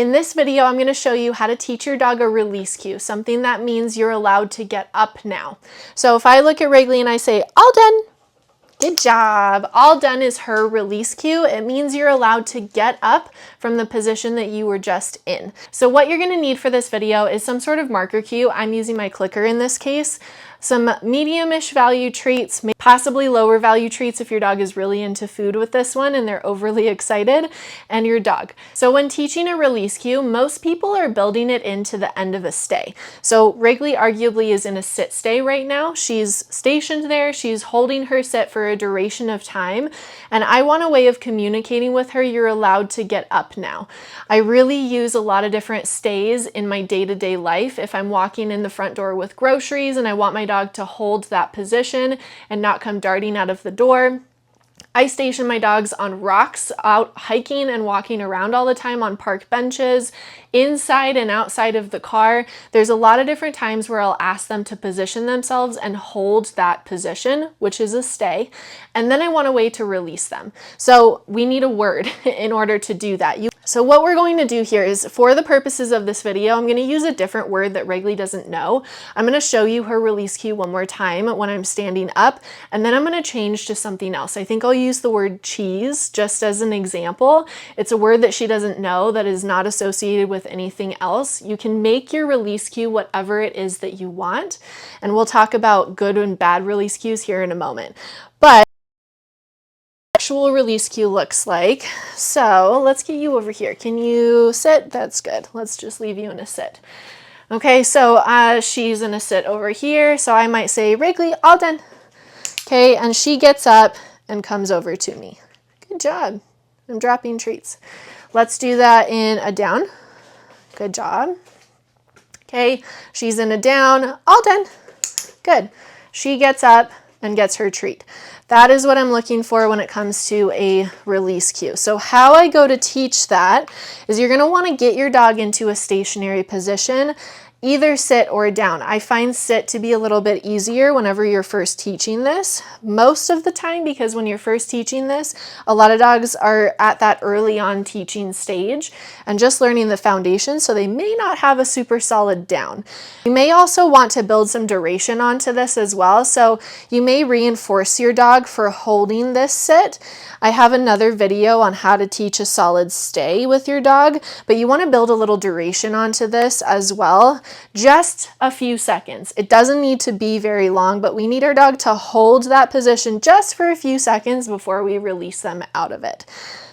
In this video, I'm going to show you how to teach your dog a release cue, something that means you're allowed to get up now. So if I look at Wrigley and I say, all done, good job. All done is her release cue. It means you're allowed to get up from the position that you were just in. So what you're going to need for this video is some sort of marker cue. I'm using my clicker in this case. Some medium-ish value treats, possibly lower value treats if your dog is really into food with this one and they're overly excited, and your dog. So when teaching a release cue, most people are building it into the end of a stay. So Wrigley arguably is in a sit stay right now. She's stationed there. She's holding her sit for a duration of time. And I want a way of communicating with her, you're allowed to get up now. I really use a lot of different stays in my day-to-day life. If I'm walking in the front door with groceries and I want my dog to hold that position and not come darting out of the door, I station my dogs on rocks, out hiking and walking around all the time on park benches, inside and outside of the car. There's a lot of different times where I'll ask them to position themselves and hold that position, which is a stay. And then I want a way to release them. So we need a word in order to do that. So what we're going to do here is, for the purposes of this video, I'm going to use a different word that Wrigley doesn't know. I'm going to show you her release cue one more time when I'm standing up, and then I'm going to change to something else. I think I'll use the word cheese just as an example. It's a word that she doesn't know that is not associated with anything else. You can make your release cue whatever it is that you want, and we'll talk about good and bad release cues here in a moment. But actual release cue looks like. So let's get you over here. Can you sit? That's good. Let's just leave you in a sit. Okay, so she's in a sit over here. So I might say, Wrigley, all done. Okay, and she gets up and comes over to me. Good job. I'm dropping treats. Let's do that in a down. Good job. Okay, she's in a down. All done. Good. She gets up and gets her treat. That is what I'm looking for when it comes to a release cue. So how I go to teach that is you're going to want to get your dog into a stationary position, either sit or down. I find sit to be a little bit easier whenever you're first teaching this. Most of the time, because when you're first teaching this, a lot of dogs are at that early on teaching stage and just learning the foundation, so they may not have a super solid down. You may also want to build some duration onto this as well, so you may reinforce your dog for holding this sit. I have another video on how to teach a solid stay with your dog, but you want to build a little duration onto this as well. Just a few seconds. It doesn't need to be very long, but we need our dog to hold that position just for a few seconds before we release them out of it.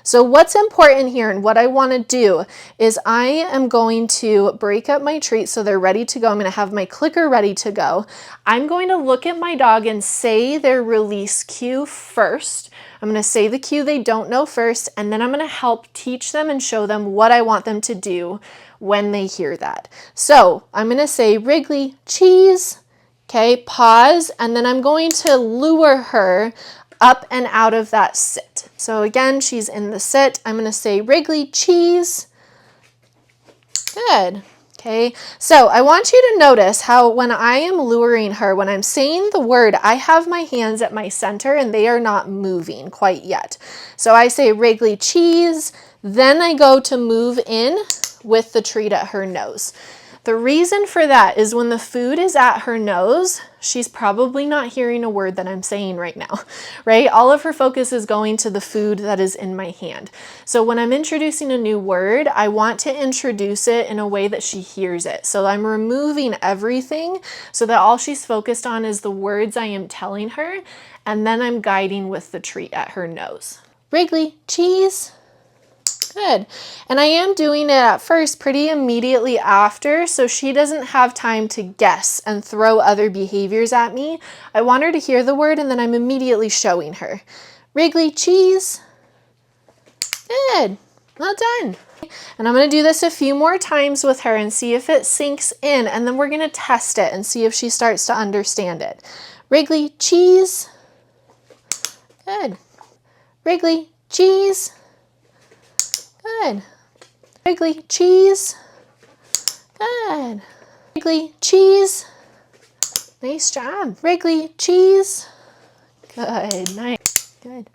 So what's important here and what I want to do is I am going to break up my treats so they're ready to go. I'm going to have my clicker ready to go. I'm going to look at my dog and say their release cue first. I'm going to say the cue they don't know first, and then I'm going to help teach them and show them what I want them to do when they hear that. So I'm going to say, Wrigley, cheese. Okay, pause, and then I'm going to lure her up and out of that sit. So again, she's in the sit. I'm going to say, Wrigley, cheese. Good. Okay, so I want you to notice how when I am luring her, when I'm saying the word, I have my hands at my center and they are not moving quite yet. So I say, Wrigley, cheese. Then I go to move in with the treat at her nose. The reason for that is when the food is at her nose, she's probably not hearing a word that I'm saying right now, right? All of her focus is going to the food that is in my hand. So when I'm introducing a new word, I want to introduce it in a way that she hears it. So I'm removing everything so that all she's focused on is the words I am telling her, and then I'm guiding with the treat at her nose. Wrigley, cheese. Good. And I am doing it at first pretty immediately after, so she doesn't have time to guess and throw other behaviors at me. I want her to hear the word and then I'm immediately showing her. Wrigley, cheese. Good. Well done. And I'm going to do this a few more times with her and see if it sinks in, and then we're going to test it and see if she starts to understand it. Wrigley, cheese. Good. Wrigley, cheese. Good. Wrigley, cheese. Good. Wrigley, cheese. Nice job. Wrigley, cheese. Good. Nice. Good.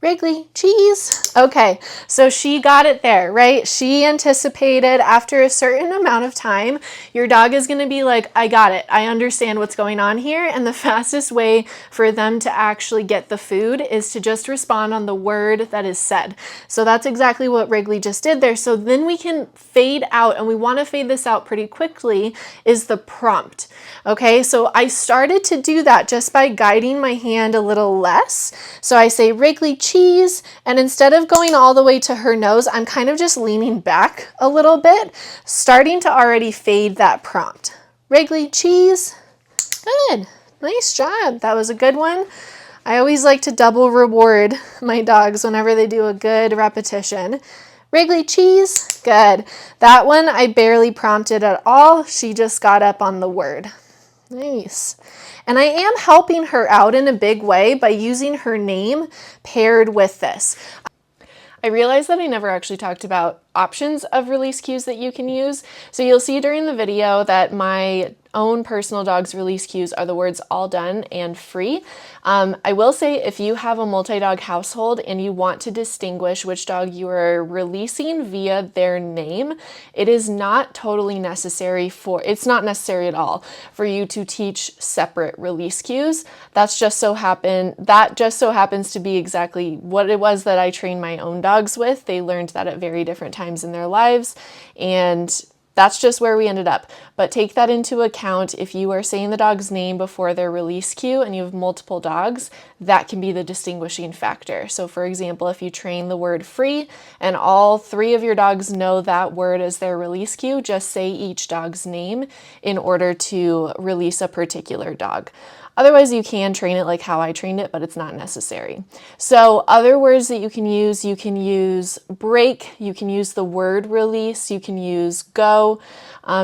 Wrigley, cheese. Okay, so she got it there, right? She anticipated after a certain amount of time, your dog is going to be like, I got it. I understand what's going on here. And the fastest way for them to actually get the food is to just respond on the word that is said. So that's exactly what Wrigley just did there. So then we can fade out, and we want to fade this out pretty quickly, is the prompt. Okay, so I started to do that just by guiding my hand a little less. So I say Wrigley, cheese, and instead of going all the way to her nose, I'm kind of just leaning back a little bit, starting to already fade that prompt. Wrigley, cheese. Good. Nice job. That was a good one. I always like to double reward my dogs whenever they do a good repetition. Wrigley, cheese. Good. That one I barely prompted at all. She just got up on the word. Nice. And I am helping her out in a big way by using her name paired with this. I realized that I never actually talked about options of release cues that you can use. So you'll see during the video that my own personal dog's release cues are the words all done and free. I will say if you have a multi-dog household and you want to distinguish which dog you are releasing via their name, it is not totally necessary it's not necessary at all for you to teach separate release cues. That just so happens to be exactly what it was that I trained my own dogs with. They learned that at very different times in their lives, and that's just where we ended up. But take that into account. If you are saying the dog's name before their release cue and you have multiple dogs, that can be the distinguishing factor. So for example, if you train the word free and all 3 of your dogs know that word as their release cue, just say each dog's name in order to release a particular dog. Otherwise, you can train it like how I trained it, but it's not necessary. So other words that you can use break, you can use the word release, you can use go,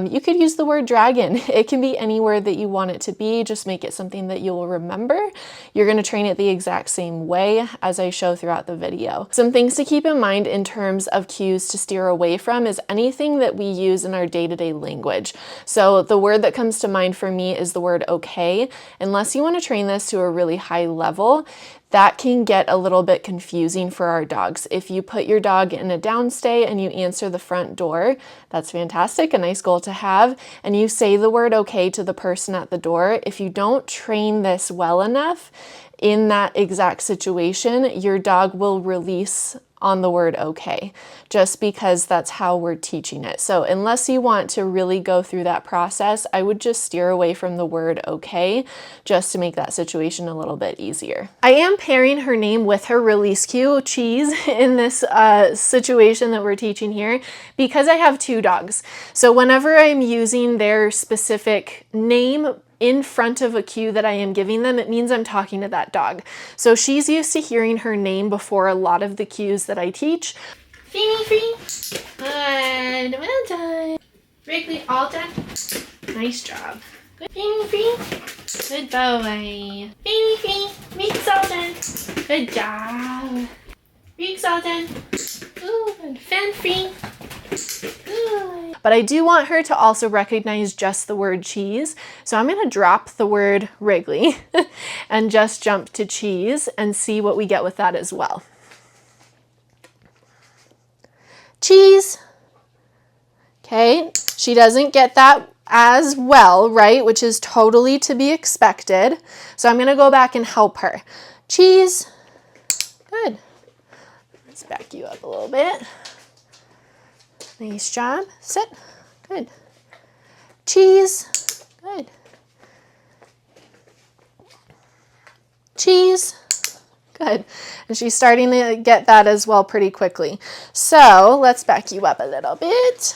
you could use the word dragon. It can be any word that you want it to be, just make it something that you will remember. You're gonna train it the exact same way as I show throughout the video. Some things to keep in mind in terms of cues to steer away from is anything that we use in our day-to-day language. So the word that comes to mind for me is the word okay. Unless you want to train this to a really high level, that can get a little bit confusing for our dogs. If you put your dog in a downstay and you answer the front door, that's fantastic, a nice goal to have, and you say the word okay to the person at the door. If you don't train this well enough in that exact situation, your dog will release on the word okay, just because that's how we're teaching it. So unless you want to really go through that process, I would just steer away from the word okay, just to make that situation a little bit easier. I am pairing her name with her release cue, cheese, in this situation that we're teaching here, because I have 2 dogs. So whenever I'm using their specific name in front of a cue that I am giving them, it means I'm talking to that dog. So she's used to hearing her name before a lot of the cues that I teach. Feeny free. Good. Well done. Wrigley, all done. Nice job. Good. Feeny free. Good boy. Feeny free. Rig's all done. Good job. Rig's all done. Good. Fan free. Good. But I do want her to also recognize just the word cheese. So I'm going to drop the word Wrigley and just jump to cheese and see what we get with that as well. Cheese. Okay, she doesn't get that as well, right? Which is totally to be expected. So I'm going to go back and help her. Cheese. Good. Let's back you up a little bit. Nice job. Sit. Good. Cheese. Good. Cheese. Good. And she's starting to get that as well pretty quickly. So let's back you up a little bit.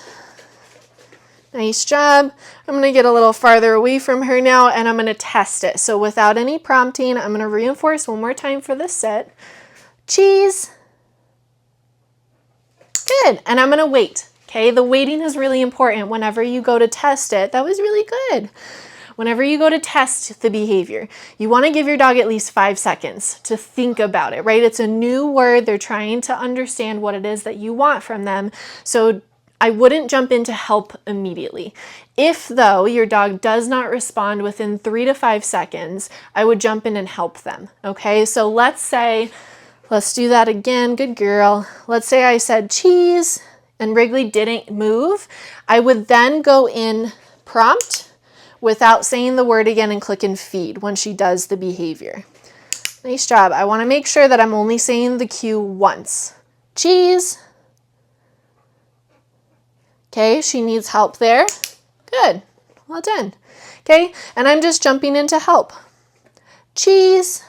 Nice job. I'm going to get a little farther away from her now, and I'm going to test it. So without any prompting, I'm going to reinforce one more time for the sit. Cheese. Good. And I'm going to wait. Okay, the waiting is really important whenever you go to test it. That was really good. Whenever you go to test the behavior, you want to give your dog at least 5 seconds to think about it, right? It's a new word. They're trying to understand what it is that you want from them. So I wouldn't jump in to help immediately. If, though, your dog does not respond within 3 to 5 seconds, I would jump in and help them, okay? So let's say Let's do that again. Good girl. Let's say I said cheese and Wrigley didn't move. I would then go in prompt without saying the word again and click in feed when she does the behavior. Nice job. I want to make sure that I'm only saying the cue once. Cheese. Okay, she needs help there. Good. Well done. Okay, and I'm just jumping into help. Cheese.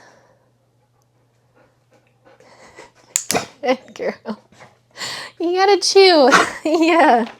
Good girl. You gotta chew. Yeah.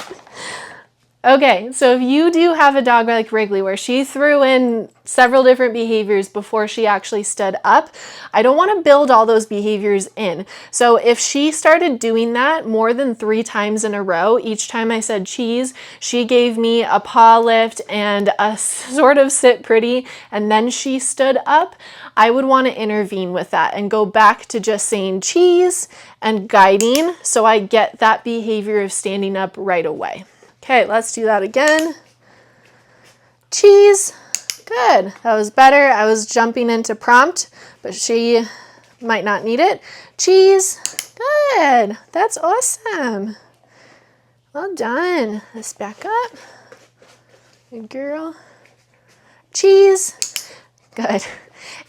Okay, so if you do have a dog like Wrigley where she threw in several different behaviors before she actually stood up, I don't want to build all those behaviors in. So if she started doing that more than 3 times in a row, each time I said cheese, she gave me a paw lift and a sort of sit pretty, and then she stood up, I would want to intervene with that and go back to just saying cheese and guiding so I get that behavior of standing up right away. Okay, let's do that again. Cheese. Good. That was better. I was jumping into prompt, but she might not need it. Cheese. Good. That's awesome. Well done. Let's back up. Good girl. Cheese. Good.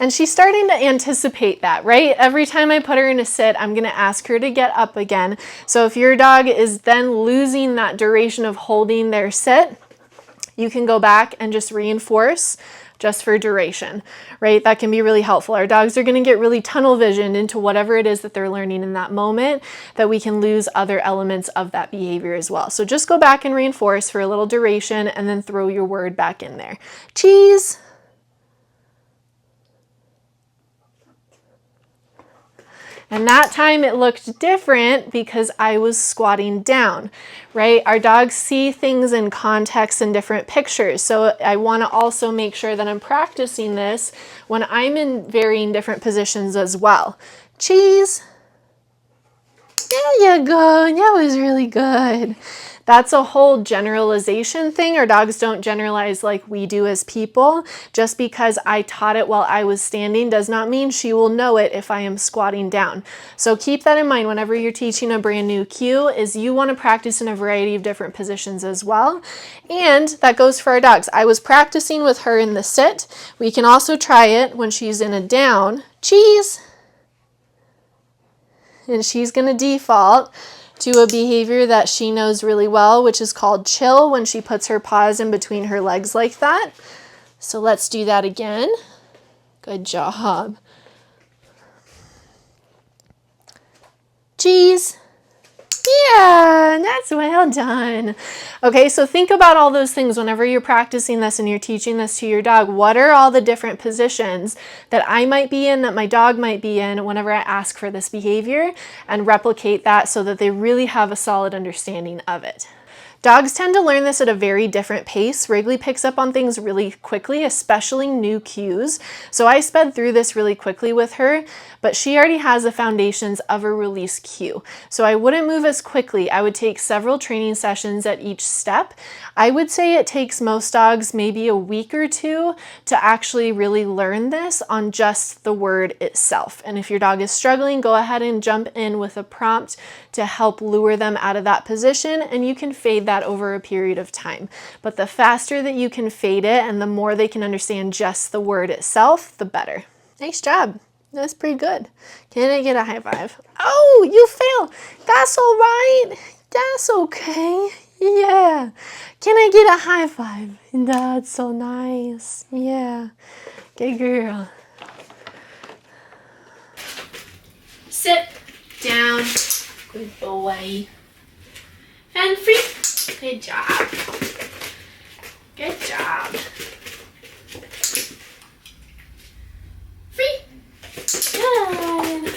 And she's starting to anticipate that, right? Every time I put her in a sit, I'm going to ask her to get up again. So if your dog is then losing that duration of holding their sit, you can go back and just reinforce just for duration, right? That can be really helpful. Our dogs are going to get really tunnel visioned into whatever it is that they're learning in that moment, that we can lose other elements of that behavior as well. So just go back and reinforce for a little duration and then throw your word back in there. Cheese. And that time it looked different because I was squatting down, right? Our dogs see things in context and different pictures. So I want to also make sure that I'm practicing this when I'm in varying different positions as well. Cheese. There you go. That was really good. That's a whole generalization thing. Our dogs don't generalize like we do as people. Just because I taught it while I was standing does not mean she will know it if I am squatting down. So keep that in mind whenever you're teaching a brand new cue, is you want to practice in a variety of different positions as well. And that goes for our dogs. I was practicing with her in the sit. We can also try it when she's in a down. Cheese. And she's going to default to a behavior that she knows really well, which is called chill, when she puts her paws in between her legs like that. So let's do that again. Good job. Cheese. Yeah, that's well done. Okay, so think about all those things whenever you're practicing this and you're teaching this to your dog. What are all the different positions that I might be in, that my dog might be in whenever I ask for this behavior, and replicate that so that they really have a solid understanding of it. Dogs tend to learn this at a very different pace. Wrigley picks up on things really quickly, especially new cues. So I sped through this really quickly with her, but she already has the foundations of a release cue. So I wouldn't move as quickly. I would take several training sessions at each step. I would say it takes most dogs maybe a week or 2 to actually really learn this on just the word itself. And if your dog is struggling, go ahead and jump in with a prompt to help lure them out of that position, and you can fade that over a period of time. But the faster that you can fade it and the more they can understand just the word itself, the better. Nice job. That's pretty good. Can I get a high five? Oh, you fail. That's all right. That's okay. Yeah. Can I get a high five? That's so nice. Yeah. Good girl. Sit down. Good boy. Fan free. Good job. Good job. Free. Good.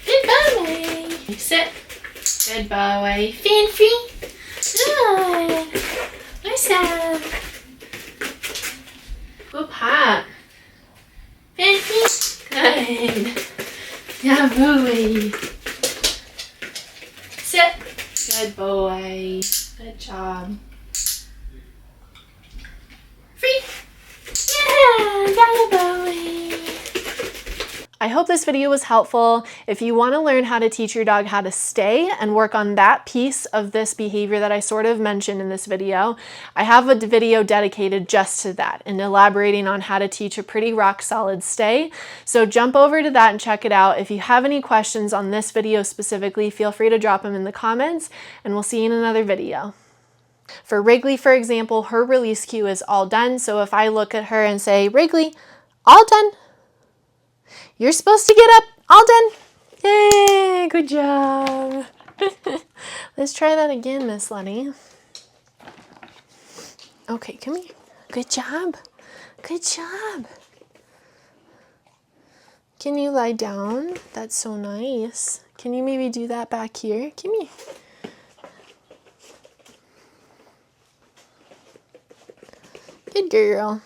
Good boy. Sit. Good boy. Fan free. Good. Nice job. Good pat. Fan free. Good. Yeah, boy. Sit. Good boy. Good job. Free. Yeah, good boy. I hope this video was helpful. If you want to learn how to teach your dog how to stay and work on that piece of this behavior that I sort of mentioned in this video, I have a video dedicated just to that and elaborating on how to teach a pretty rock solid stay. So jump over to that and check it out. If you have any questions on this video specifically, feel free to drop them in the comments, and we'll see you in another video. For Wrigley, for example, her release cue is all done. So if I look at her and say, Wrigley, all done. You're supposed to get up. All done. Yay, good job. Let's try that again, Miss Lenny. Okay, come here. Good job. Good job. Can you lie down? That's so nice. Can you maybe do that back here? Come here. Good girl.